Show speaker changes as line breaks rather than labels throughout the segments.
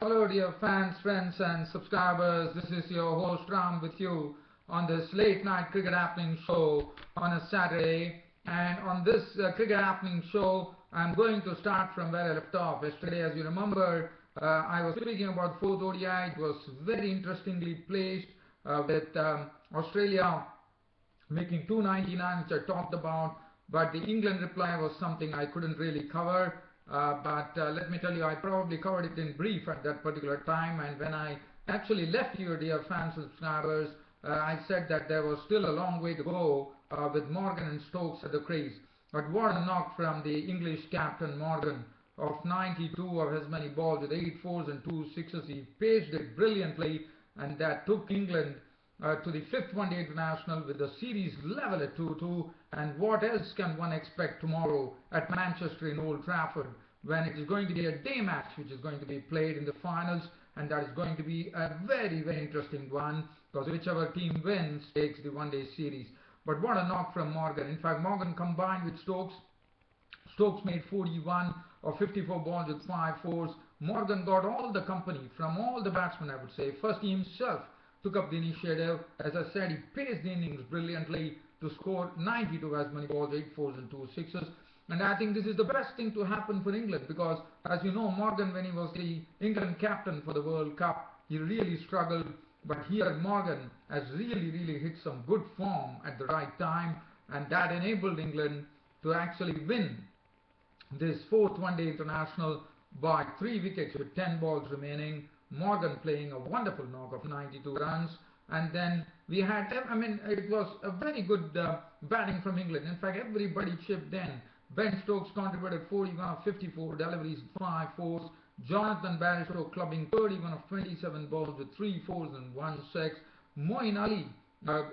Hello, dear fans, friends, and subscribers. This is your host Ram with you on this late night cricket happening show on a Saturday. And on this cricket happening show, I'm going to start from where I left off. Yesterday, as you remember, I was speaking about fourth ODI. It was very interestingly placed with Australia making 299, which I talked about, but the England reply was something I couldn't really cover. But let me tell you, I probably covered it in brief at that particular time, and when I actually left you, dear fans and subscribers, I said that there was still a long way to go with Morgan and Stokes at the crease. But what a knock from the English captain Morgan of 92 of as many balls with 8 fours and 2 sixes. He paced it brilliantly, and that took England to the fifth one-day international with the series level at 2-2. And what else can one expect tomorrow at Manchester in Old Trafford, when it is going to be a day match which is going to be played in the finals, and that is going to be a very, very interesting one, because whichever team wins takes the one-day series. But what a knock from Morgan. In fact, Morgan combined with Stokes. Stokes made 41 or 54 balls with 5 fours. Morgan got all the company from all the batsmen, I would say. First, he himself took up the initiative. As I said, he paced the innings brilliantly to score 92 as many balls, 8 fours and 2 sixes. And I think this is the best thing to happen for England, because as you know, Morgan, when he was the England captain for the World Cup, he really struggled. But here Morgan has really hit some good form at the right time, and that enabled England to actually win this fourth one-day international by 3 wickets with 10 balls remaining. Morgan playing a wonderful knock of 92 runs. And then we had, it was a very good batting from England. In fact, everybody chipped in. Ben Stokes contributed 41 of 54 deliveries, 5 fours. Jonathan Bairstow clubbing 31 of 27 balls with 3 fours and 1 6. Moeen Ali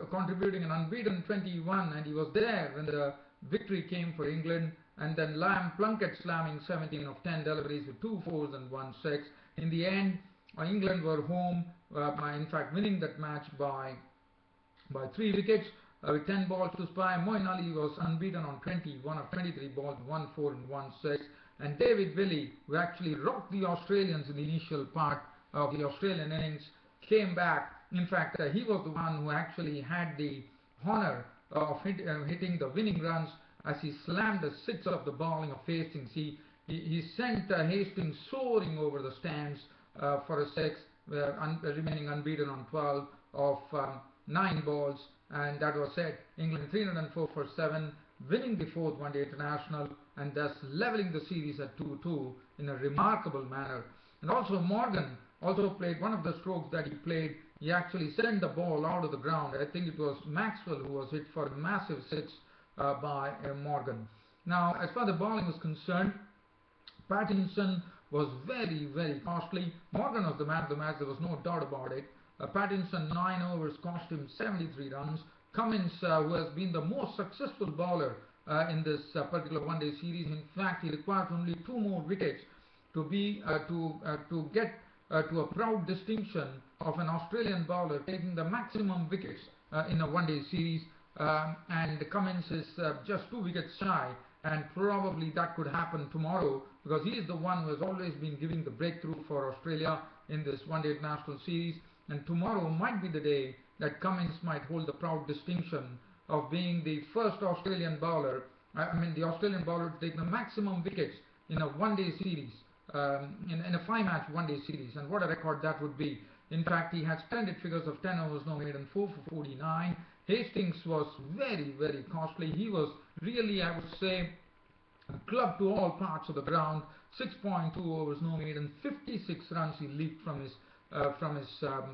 contributing an unbeaten 21, and he was there when the victory came for England. And then Liam Plunkett slamming 17 of 10 deliveries with 2 fours and 1 6. In the end, England were home, in fact winning that match by 3 wickets with 10 balls to spare. Moeen Ali was unbeaten on 21 of 23 balls, 1 4 and 1 6. And David Willey, who actually rocked the Australians in the initial part of the Australian innings, came back. In fact, he was the one who actually had the honor of hitting the winning runs as he slammed a 6 of the bowling of Hastings. He sent Hastings soaring over the stands for a 6, remaining unbeaten on 12 of 9 balls, and that was it. England 304 for 7, winning the fourth one-day international, and thus leveling the series at 2-2 in a remarkable manner. And also Morgan also played one of the strokes that he played. He actually sent the ball out of the ground. I think it was Maxwell who was hit for a massive 6 by Morgan. Now, as far as the bowling was concerned, Pattinson was very costly. Morgan was the man of the match, there was no doubt about it. Pattinson 9 overs cost him 73 runs. Cummins, who has been the most successful bowler in this particular one-day series, in fact he required only 2 more wickets to get to a proud distinction of an Australian bowler taking the maximum wickets in a one-day series. And Cummins is just 2 wickets shy, and probably that could happen tomorrow, because he is the one who has always been giving the breakthrough for Australia in this one-day international series. And tomorrow might be the day that Cummins might hold the proud distinction of being the first Australian bowler, the Australian bowler to take the maximum wickets in a one-day series, in a 5-match one-day series. And what a record that would be. In fact, he had splendid figures of 10 overs no made and 4 for 49. Hastings was very costly. He was really, I would say, clubbed to all parts of the ground. 6.2 overs no made and 56 runs he leaked from his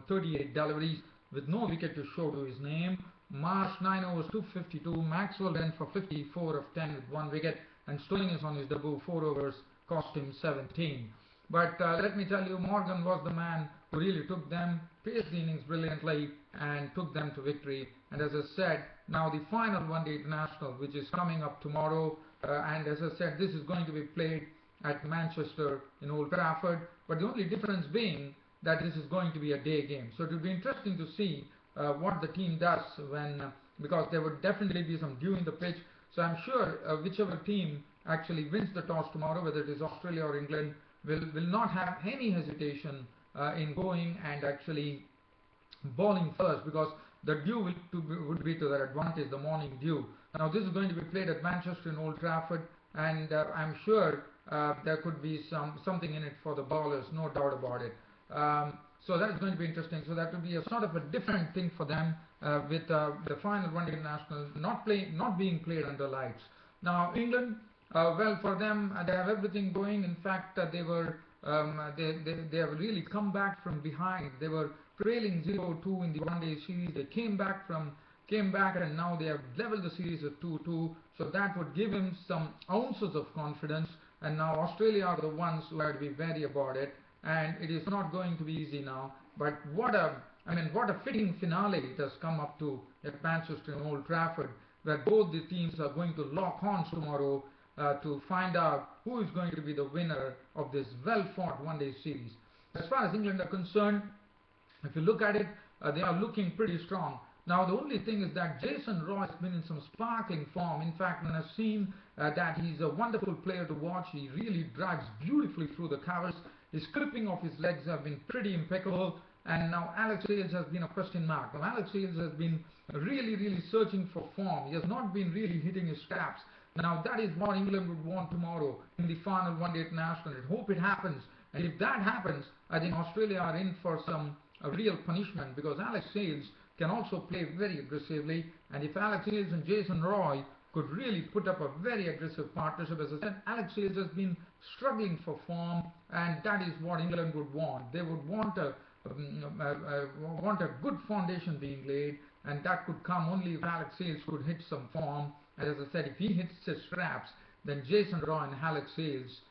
38 deliveries with no wicket to show to his name. Marsh 9 overs 252. Maxwell went for 54 of 10 with 1 wicket, and Stoinis on his debut 4 overs cost him 17. But let me tell you, Morgan was the man who really took them, paced the innings brilliantly, and took them to victory. And as I said, now the final one-day international, which is coming up tomorrow, and as I said, this is going to be played at Manchester in Old Trafford, but the only difference being that this is going to be a day game. So it will be interesting to see what the team does because there would definitely be some dew in the pitch. So I'm sure whichever team actually wins the toss tomorrow, whether it is Australia or England, will not have any hesitation in going and actually bowling first, because the dew would be to their advantage, the morning dew. Now this is going to be played at Manchester and Old Trafford, and I'm sure there could be something in it for the bowlers, no doubt about it. So that is going to be interesting. So that will be a sort of a different thing for them with the final one-day international not being played under lights. Now England, well, for them, they have everything going. In fact, they have really come back from behind. They were trailing 0-2 in the one-day series. They came back, and now they have leveled the series at 2-2. So that would give him some ounces of confidence. And now Australia are the ones who have to be wary about it. And it is not going to be easy now. But what a fitting finale it has come up to at Manchester and Old Trafford, where both the teams are going to lock horns tomorrow to find out who is going to be the winner of this well-fought one-day series. As far as England are concerned, if you look at it, they are looking pretty strong. Now the only thing is that Jason Roy has been in some sparkling form. In fact, when I've seen that he's a wonderful player to watch, he really drives beautifully through the covers. His clipping of his legs have been pretty impeccable. And now Alex Hales has been a question mark. Now Alex Hales has been really searching for form. He has not been really hitting his straps. Now that is what England would want tomorrow in the final one-day international. I hope it happens. And if that happens, I think Australia are in for some real punishment, because Alex Hales can also play very aggressively. And if Alex Hales and Jason Roy could really put up a very aggressive partnership, as I said, Alex Hales has been struggling for form, and that is what England would want. They would want a good foundation being laid, and that could come only if Alex Hales could hit some form. And as I said, if he hits his straps, then Jason Roy and Alex Hales,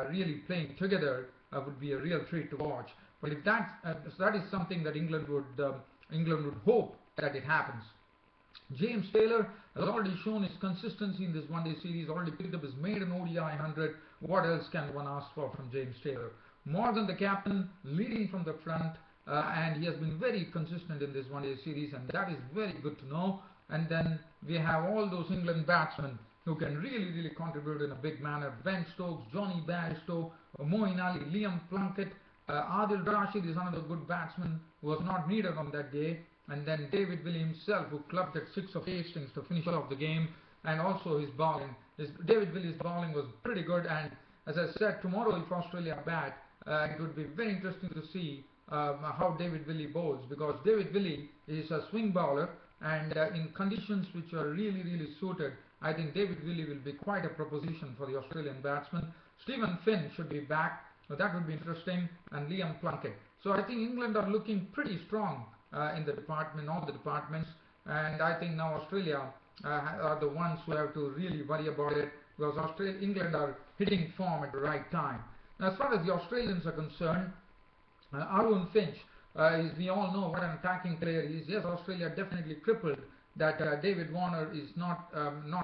really playing together would be a real treat to watch. But if that is something that England would hope that it happens. James Taylor has already shown his consistency in this one-day series, already picked up his maiden ODI 100. What else can one ask for from James Taylor? Morgan, the captain, leading from the front, and he has been very consistent in this one-day series, and that is very good to know. And then we have all those England batsmen who can really contribute in a big manner. Ben Stokes, Johnny Bairstow, Moeen Ali, Liam Plunkett, Adil Rashid is another good batsman who was not needed on that day. And then David Willey himself, who clubbed at 6 of Hastings to finish off the game, and also his bowling. David Willey's bowling was pretty good, and as I said, tomorrow if Australia bat, it would be very interesting to see how David Willey bowls, because David Willey is a swing bowler, and in conditions which are really suited, I think David Willey will be quite a proposition for the Australian batsman. Stephen Finn should be back, so that would be interesting, and Liam Plunkett. So I think England are looking pretty strong in all the departments, and I think now Australia are the ones who have to really worry about it, because England are hitting form at the right time. Now, as far as the Australians are concerned, Arun Finch, we all know what an attacking player he is. Yes, Australia definitely crippled that David Warner is not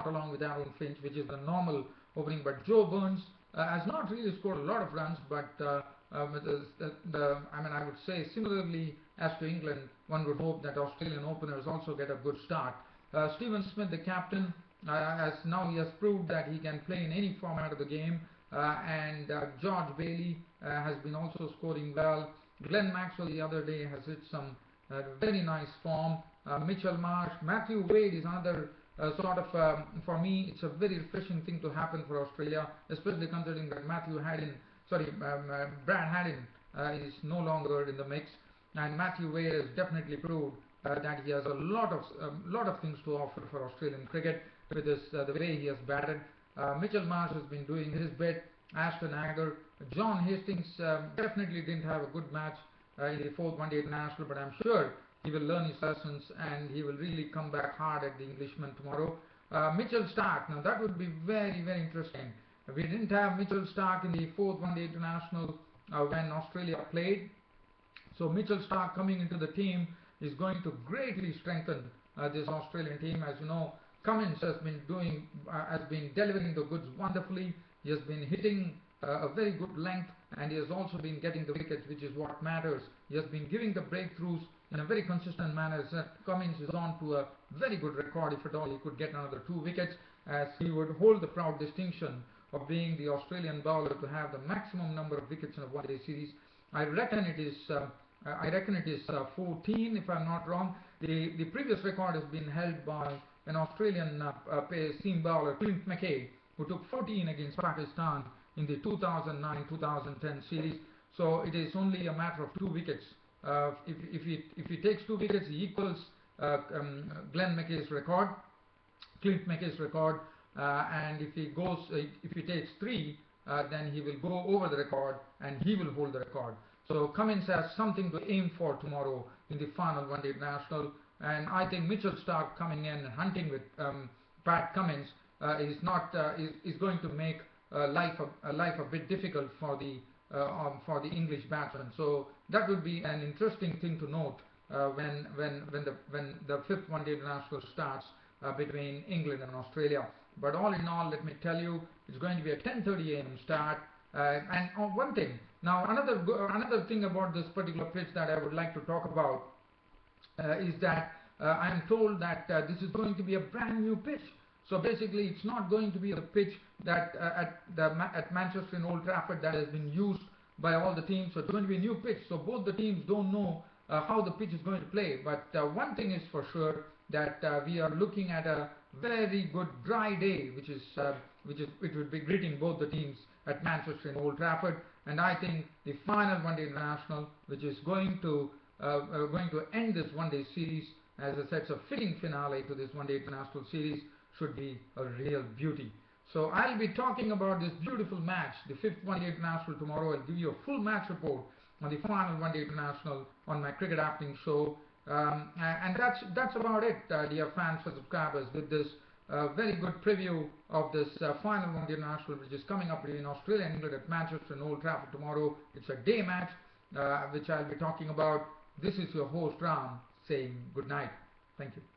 along with Arun Finch, which is the normal opening, but Joe Burns has not really scored a lot of runs, but I would say similarly as to England, one would hope that Australian openers also get a good start. Stephen Smith, the captain, he has proved that he can play in any format of the game, and George Bailey has been also scoring well. Glenn Maxwell the other day has hit some very nice form. Mitchell Marsh, Matthew Wade is another for me, it's a very refreshing thing to happen for Australia, especially considering that Brad Haddin is no longer in the mix, and Matthew Wade has definitely proved that he has a lot of things to offer for Australian cricket with the way he has batted. Mitchell Marsh has been doing his bit. Ashton Agar, John Hastings definitely didn't have a good match in the 4th one-day international, but I'm sure he will learn his lessons and he will really come back hard at the Englishman tomorrow. Mitchell Starc, now that would be very interesting. We didn't have Mitchell Starc in the 4th one-day international when Australia played. So Mitchell Starc coming into the team is going to greatly strengthen this Australian team. As you know, Cummins has been delivering the goods wonderfully. He has been hitting a very good length, and he has also been getting the wickets, which is what matters. He has been giving the breakthroughs in a very consistent manner. Cummins is on to a very good record. If at all he could get another 2 wickets, as he would hold the proud distinction of being the Australian bowler to have the maximum number of wickets in a one-day series. I reckon it is 14, if I'm not wrong. The previous record has been held by an Australian seam bowler, Clint McKay, who took 14 against Pakistan in the 2009-2010 series. So it is only a matter of 2 wickets. If he takes 2 wickets, he equals Glenn McKay's record, Clint McKay's record, and if he takes 3, then he will go over the record and he will hold the record. So Cummins has something to aim for tomorrow in the final one-day international, and I think Mitchell Starc coming in and hunting with Pat Cummins is going to make life a bit difficult for the English batsmen. So that would be an interesting thing to note when the 5th one-day international starts between England and Australia. But all in all, let me tell you, it's going to be a 10:30 a.m. start. And one thing, now another thing about this particular pitch that I would like to talk about is that I am told that this is going to be a brand new pitch. So basically, it's not going to be the pitch that at Manchester and Old Trafford that has been used by all the teams. So it's going to be a new pitch. So both the teams don't know how the pitch is going to play. But one thing is for sure, that we are looking at a very good dry day, which would be greeting both the teams at Manchester and Old Trafford. And I think the final one-day international, which is going to end this one-day series, as I said, it's a fitting finale to this one-day international series, should be a real beauty. So I'll be talking about this beautiful match, the 5th one-day international tomorrow. I'll give you a full match report on the final one-day international on my Cricket Happening show. And that's about it, dear fans and subscribers, with this very good preview of this final one-day international, which is coming up between Australia and England at Manchester and Old Trafford tomorrow. It's a day match, which I'll be talking about. This is your host Ram saying good night. Thank you.